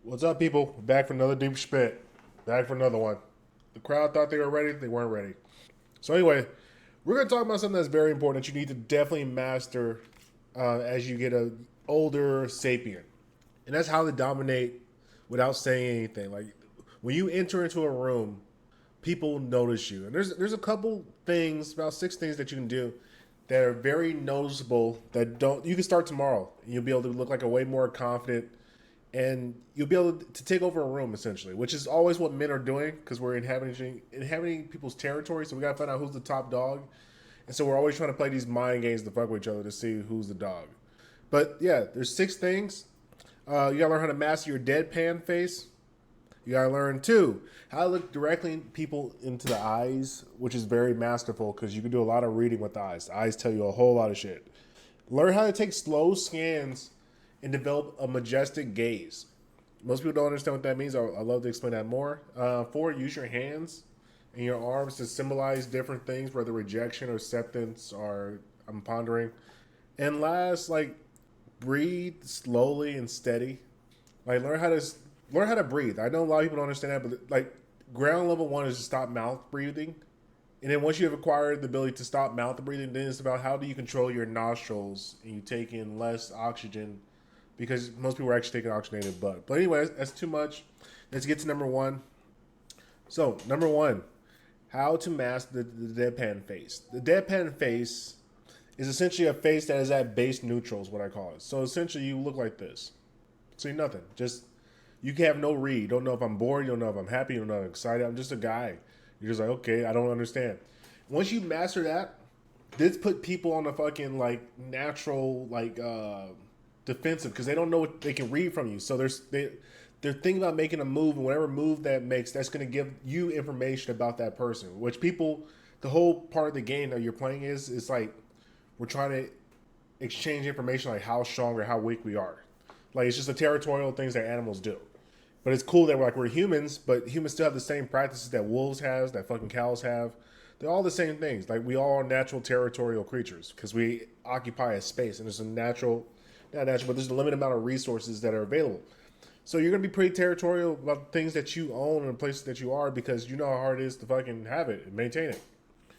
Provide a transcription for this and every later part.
What's up, people? Back for another deep spit. Back for another one. The crowd thought they were ready. They weren't ready. So anyway, we're going to talk about something that's very important that you need to definitely master as you get a older sapient, and that's how to dominate without saying anything. Like when you enter into a room, people notice you, and there's a couple things, about six things that you can do that are very noticeable. That don't you can start tomorrow. And you'll be able to look like a way more confident and you'll be able to take over a room essentially, which is always what men are doing because we're inhabiting people's territory. So we gotta find out who's the top dog, and so we're always trying to play these mind games to fuck with each other to see who's the dog. But yeah, there's six things. You gotta learn how to master your deadpan face. You gotta learn too how to look directly people into the eyes, which is very masterful because you can do a lot of reading with the eyes. The eyes tell you a whole lot of shit. Learn how to take slow scans and develop a majestic gaze. Most people don't understand what that means. I'd love to explain that more. Four, use your hands and your arms to symbolize different things, whether rejection or acceptance or I'm pondering. And last, like breathe slowly and steady. Like learn how to breathe. I know a lot of people don't understand that, but like ground level one is to stop mouth breathing. And then once you have acquired the ability to stop mouth breathing, then it's about how do you control your nostrils and you take in less oxygen because most people are actually taking oxygenated blood. But anyway, that's too much. Let's get to number one. So, number one, how to mask the deadpan face. The deadpan face is essentially a face that is at base neutral, is what I call it. So, essentially, you look like this. See nothing. Just, you can have no read. You don't know if I'm bored. You don't know if I'm happy. You don't know if I'm excited. I'm just a guy. You're just like, okay, I don't understand. Once you master that, this put people on a fucking like natural defensive because they don't know what they can read from you. So they're thinking about making a move, and whatever move that makes, that's going to give you information about that person. Which people, the whole part of the game that you're playing is like we're trying to exchange information like how strong or how weak we are. Like it's just the territorial things that animals do. But it's cool that we're humans, but humans still have the same practices that wolves has, that fucking cows have. They're all the same things. Like we all are natural territorial creatures because we occupy a space, and there's a natural, not natural, but there's a limited amount of resources that are available. So you're gonna be pretty territorial about the things that you own and the places that you are because you know how hard it is to fucking have it and maintain it.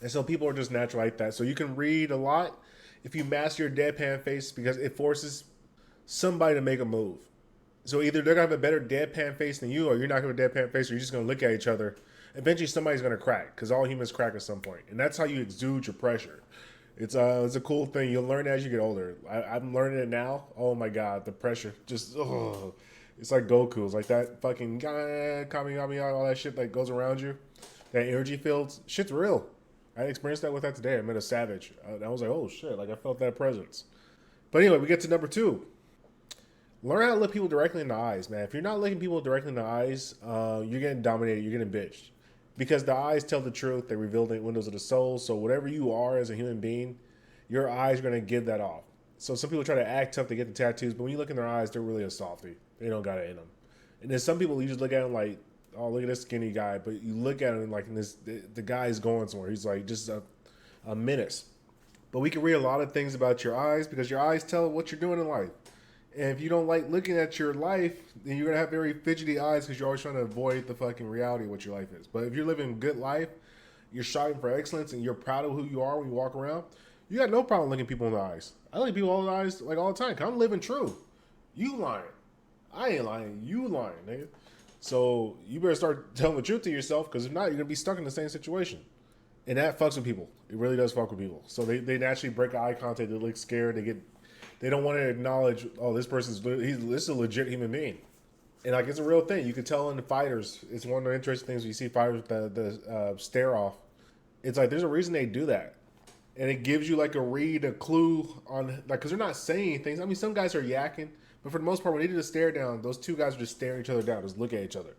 And so people are just natural like that. So you can read a lot if you master your deadpan face because it forces somebody to make a move. So either they're gonna have a better deadpan face than you, or you're not gonna have a deadpan face, or you're just gonna look at each other. Eventually, somebody's gonna crack because all humans crack at some point, and that's how you exude your pressure. It's a cool thing. You'll learn as you get older. I'm learning it now. Oh my god, the pressure just it's like Goku. It's like that fucking kami all that shit that goes around you. That energy fields, shit's real. I experienced that with that today. I met a savage. I was like, oh shit, like I felt that presence. But anyway, we get to number two. Learn how to look people directly in the eyes, man. If you're not looking people directly in the eyes, you're getting dominated. You're getting bitched. Because the eyes tell the truth. They reveal the windows of the soul. So whatever you are as a human being, your eyes are going to give that off. So some people try to act tough to get the tattoos, but when you look in their eyes, they're really a softie. They don't got it in them. And then some people, you just look at them like, oh, look at this skinny guy. But you look at him like the guy's going somewhere. He's like just a menace. But we can read a lot of things about your eyes because your eyes tell what you're doing in life. And if you don't like looking at your life, then you're gonna have very fidgety eyes because you're always trying to avoid the fucking reality of what your life is. But if you're living a good life, you're striving for excellence, and you're proud of who you are when you walk around, you got no problem looking people in the eyes. I look people in the eyes like all the time. Cause I'm living true. You lying? I ain't lying. You lying, nigga. So you better start telling the truth to yourself, because if not, you're gonna be stuck in the same situation. And that fucks with people. It really does fuck with people. So they naturally break eye contact. They look scared. They don't want to acknowledge, oh, this is a legit human being. And like it's a real thing. You can tell in the fighters. It's one of the interesting things when you see fighters with the stare off. It's like there's a reason they do that, and it gives you like a read, a clue on like because they're not saying anything. I mean, some guys are yakking, but for the most part, when they do the stare down, those two guys are just staring each other down, just look at each other,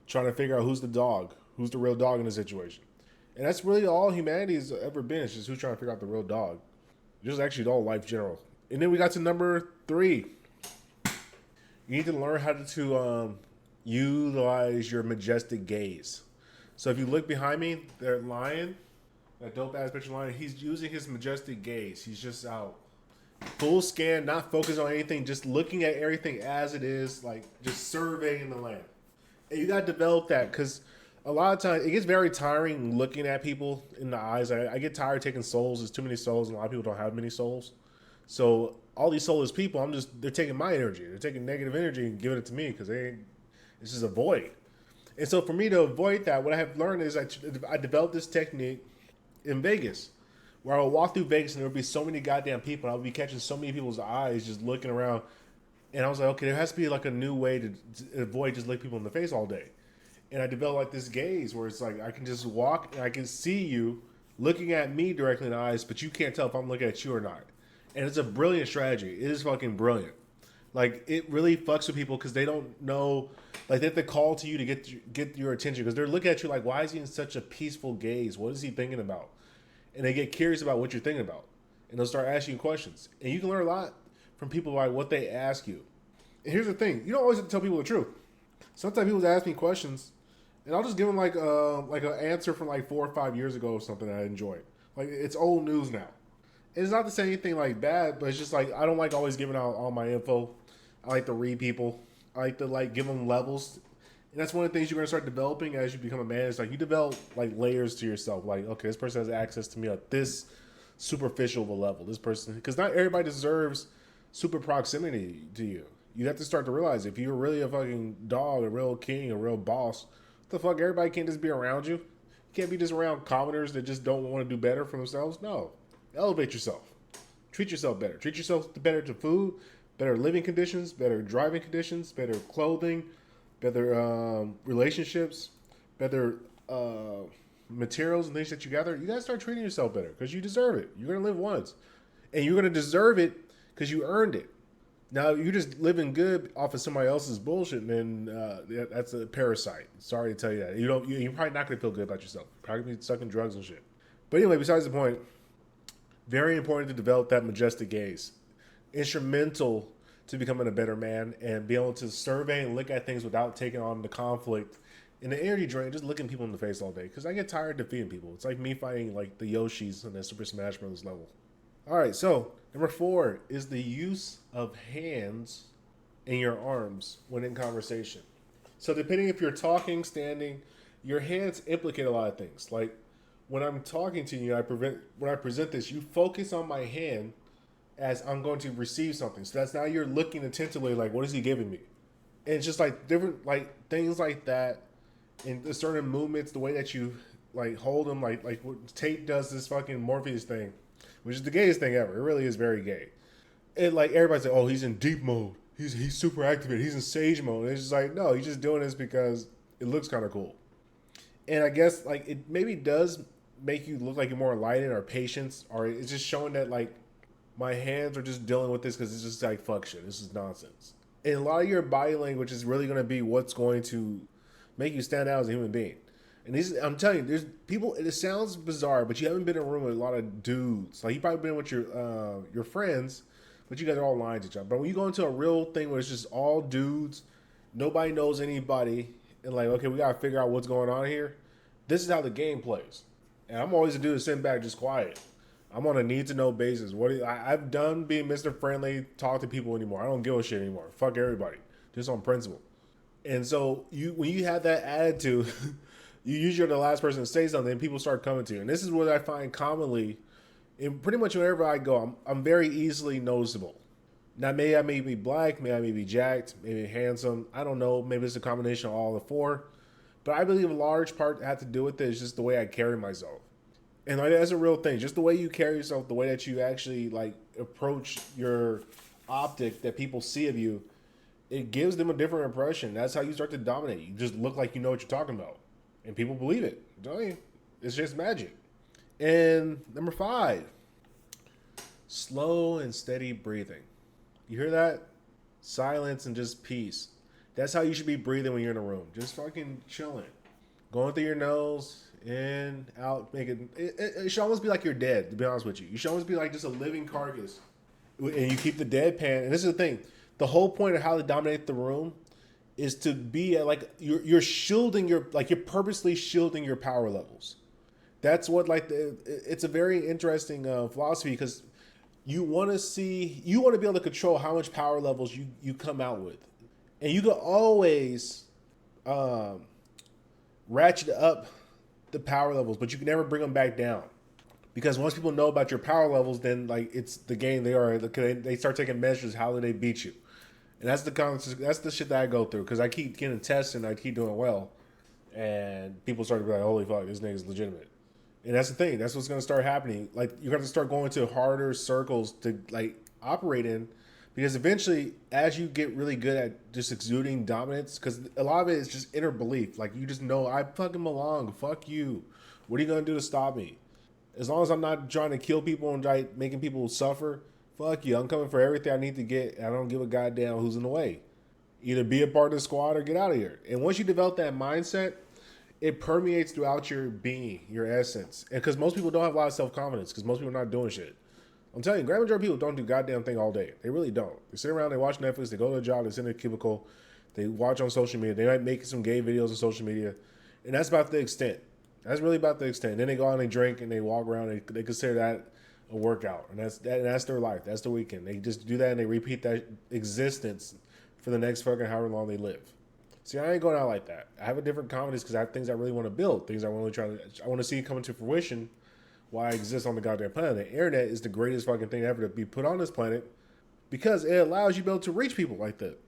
trying to figure out who's the dog, who's the real dog in the situation. And that's really all humanity's ever been. It's just who's trying to figure out the real dog. Just actually all life general. And then we got to number three. You need to learn how to utilize your majestic gaze. So if you look behind me, that dope ass picture lion, he's using his majestic gaze. He's just out. Full scan, not focused on anything, just looking at everything as it is, like just surveying the land. And you gotta develop that because a lot of times it gets very tiring looking at people in the eyes. I get tired taking souls. There's too many souls, and a lot of people don't have many souls. So all these soulless people, they're taking my energy. They're taking negative energy and giving it to me because it's just a void. And so for me to avoid that, what I have learned is I developed this technique in Vegas, where I would walk through Vegas and there would be so many goddamn people. And I would be catching so many people's eyes just looking around. And I was like, okay, there has to be like a new way to avoid just looking people in the face all day. And I developed like this gaze where it's like I can just walk and I can see you looking at me directly in the eyes, but you can't tell if I'm looking at you or not. And it's a brilliant strategy. It is fucking brilliant. Like it really fucks with people because they don't know, like they have to call to you to get your attention because they're looking at you like, why is he in such a peaceful gaze? What is he thinking about? And they get curious about what you're thinking about, and they'll start asking you questions. And you can learn a lot from people by what they ask you. And here's the thing: you don't always have to tell people the truth. Sometimes people ask me questions, and I'll just give them like an answer from like 4 or 5 years ago or something that I enjoyed. Like it's old news now. And it's not to say anything like bad, but it's just like I don't like always giving out all my info. I like to read people. I like to like give them levels. And that's one of the things you're going to start developing as you become a man. It's like you develop like layers to yourself. Like, okay, this person has access to me at this superficial of a level. This person, because not everybody deserves super proximity to you. You have to start to realize if you're really a fucking dog, a real king, a real boss, what the fuck, everybody can't just be around you. You can't be just around commoners that just don't want to do better for themselves. No. Elevate yourself. Treat yourself better. Treat yourself better to food, better living conditions, better driving conditions, better clothing, better relationships, better materials and things that you gather. You gotta start treating yourself better because you deserve it. You're gonna live once, and you're gonna deserve it because you earned it. Now you're just living good off of somebody else's bullshit, and then that's a parasite. Sorry to tell you that. You're probably not gonna feel good about yourself. You're probably gonna be sucking drugs and shit. But anyway, besides the point, very important to develop that majestic gaze. Instrumental to becoming a better man and be able to survey and look at things without taking on the conflict and the energy drain, just looking people in the face all day. Because I get tired defeating people. It's like me fighting like the Yoshis on the Super Smash Bros. Level. All right, so number 4 is the use of hands and your arms when in conversation. So depending if you're talking, standing, your hands implicate a lot of things. Like when I'm talking to you, when I present this, you focus on my hand as I'm going to receive something. So that's now you're looking attentively like, what is he giving me? And it's just like different like things like that, and the certain movements, the way that you like hold them, like what Tate does this fucking Morpheus thing, which is the gayest thing ever. It really is very gay. And like everybody's like, oh, he's in deep mode. He's super activated. He's in sage mode. And it's just like, no, he's just doing this because it looks kind of cool. And I guess like it maybe does make you look like you're more enlightened or patient, or it's just showing that like my hands are just dealing with this because it's just like fuck shit. This is nonsense. And a lot of your body language is really going to be what's going to make you stand out as a human being. And I'm telling you, there's people. It sounds bizarre, but you haven't been in a room with a lot of dudes. Like you probably been with your friends, but you guys are all lying to each other. But when you go into a real thing where it's just all dudes, nobody knows anybody, and like okay, we gotta figure out what's going on here. This is how the game plays. And I'm always a dude sitting back just quiet. I'm on a need to know basis. I've done being Mr. Friendly, talk to people anymore. I don't give a shit anymore. Fuck everybody, just on principle. And so when you have that attitude, you usually are the last person to say something, and people start coming to you. And this is what I find commonly, in pretty much wherever I go, I'm very easily noticeable. Now, I may be black, maybe I may be jacked, maybe handsome. I don't know. Maybe it's a combination of all the four. But I believe a large part had to do with it is just the way I carry myself. And like that's a real thing. Just the way you carry yourself, the way that you actually like approach your optic that people see of you, it gives them a different impression. That's how you start to dominate. You just look like you know what you're talking about. And people believe it. Don't you? It's just magic. And number 5, slow and steady breathing. You hear that? Silence and just peace. That's how you should be breathing when you're in a room. Just fucking chilling. Going through your nose, in, out, it should almost be like you're dead, to be honest with you. You should almost be like just a living carcass. And you keep the deadpan. And this is the thing. The whole point of how to dominate the room is to be at like you're shielding you're purposely shielding your power levels. That's what it's a very interesting philosophy because you want to be able to control how much power levels you come out with, and you can always um, ratchet up the power levels, but you can never bring them back down. Because once people know about your power levels, then like it's the game they are. They start taking measures. How do they beat you? And that's the shit that I go through because I keep getting tests and I keep doing well, and people start to be like, "Holy fuck, this nigga's legitimate." And that's the thing. That's what's going to start happening. Like you're going to start going to harder circles to like operate in, because eventually, as you get really good at just exuding dominance, because a lot of it is just inner belief. Like you just know I fucking belong. Fuck you. What are you going to do to stop me? As long as I'm not trying to kill people and like making people suffer, fuck you. I'm coming for everything I need to get. And I don't give a goddamn who's in the way. Either be a part of the squad or get out of here. And once you develop that mindset, it permeates throughout your being, your essence. And because most people don't have a lot of self confidence, because most people are not doing shit. I'm telling you, grand majority of people don't do goddamn thing all day. They really don't. They sit around, they watch Netflix, they go to a job, they sit in a cubicle, they watch on social media, they might make some gay videos on social media, and that's about the extent. That's really about the extent. Then they go out and they drink and they walk around and they consider that a workout, and that's their life. That's their weekend. They just do that and they repeat that existence for the next fucking however long they live. See, I ain't going out like that. I have a different confidence because I have things I really want to build, things I want to see coming to fruition. Why I exist on the goddamn planet. The internet is the greatest fucking thing ever to be put on this planet because it allows you to be able to reach people like that.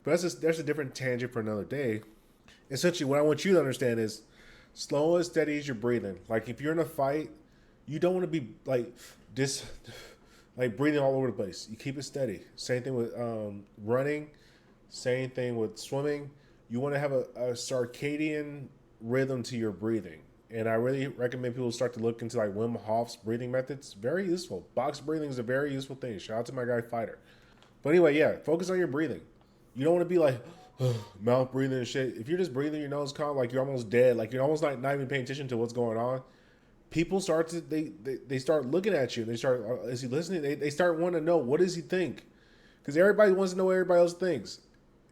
But that's a different tangent for another day. Essentially, what I want you to understand is slow and steady as you're breathing. Like if you're in a fight, you don't want to be like breathing all over the place. You keep it steady. Same thing with running. Same thing with swimming. You want to have a circadian rhythm to your breathing. And I really recommend people start to look into like Wim Hof's breathing methods. Very useful. Box breathing is a very useful thing. Shout out to my guy Fighter. But anyway, yeah, focus on your breathing. You don't want to be like mouth breathing and shit. If you're just breathing your nose calm, like you're almost dead, like you're almost not even paying attention to what's going on. People start to they start looking at you. They start is he listening? They start wanting to know what does he think, because everybody wants to know what everybody else thinks,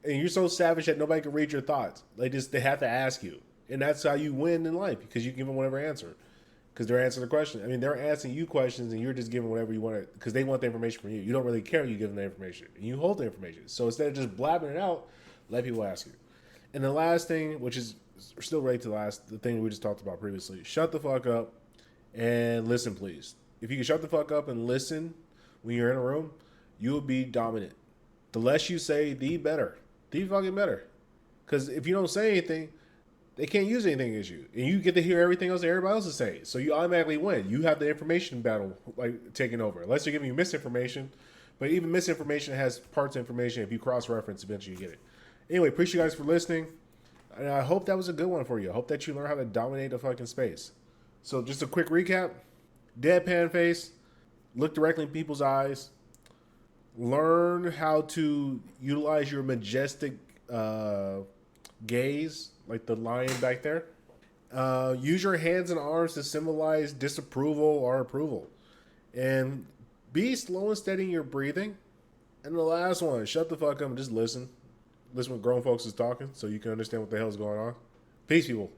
and you're so savage that nobody can read your thoughts. They have to ask you. And that's how you win in life, because you give them whatever answer. Because they're answering the question. I mean, they're asking you questions and you're just giving whatever you want to, because they want the information from you. You don't really care, you give them the information. And you hold the information. So instead of just blabbing it out, let people ask you. And the last thing, which is still related to the thing we just talked about previously, shut the fuck up and listen, please. If you can shut the fuck up and listen when you're in a room, you will be dominant. The less you say, the better. The fucking better. Because if you don't say anything, they can't use anything against you, and you get to hear everything else that everybody else is saying. So you automatically win. You have the information battle like taking over, unless they're giving you misinformation. But even misinformation has parts of information. If you cross-reference, eventually you get it. Anyway, appreciate you guys for listening, and I hope that was a good one for you. I hope that you learn how to dominate the fucking space. So just a quick recap: deadpan face, look directly in people's eyes, learn how to utilize your majestic gaze, like the lion back there. Use your hands and arms to symbolize disapproval or approval. And be slow and steady in your breathing. And the last one, shut the fuck up and just listen. Listen when grown folks is talking so you can understand what the hell is going on. Peace, people.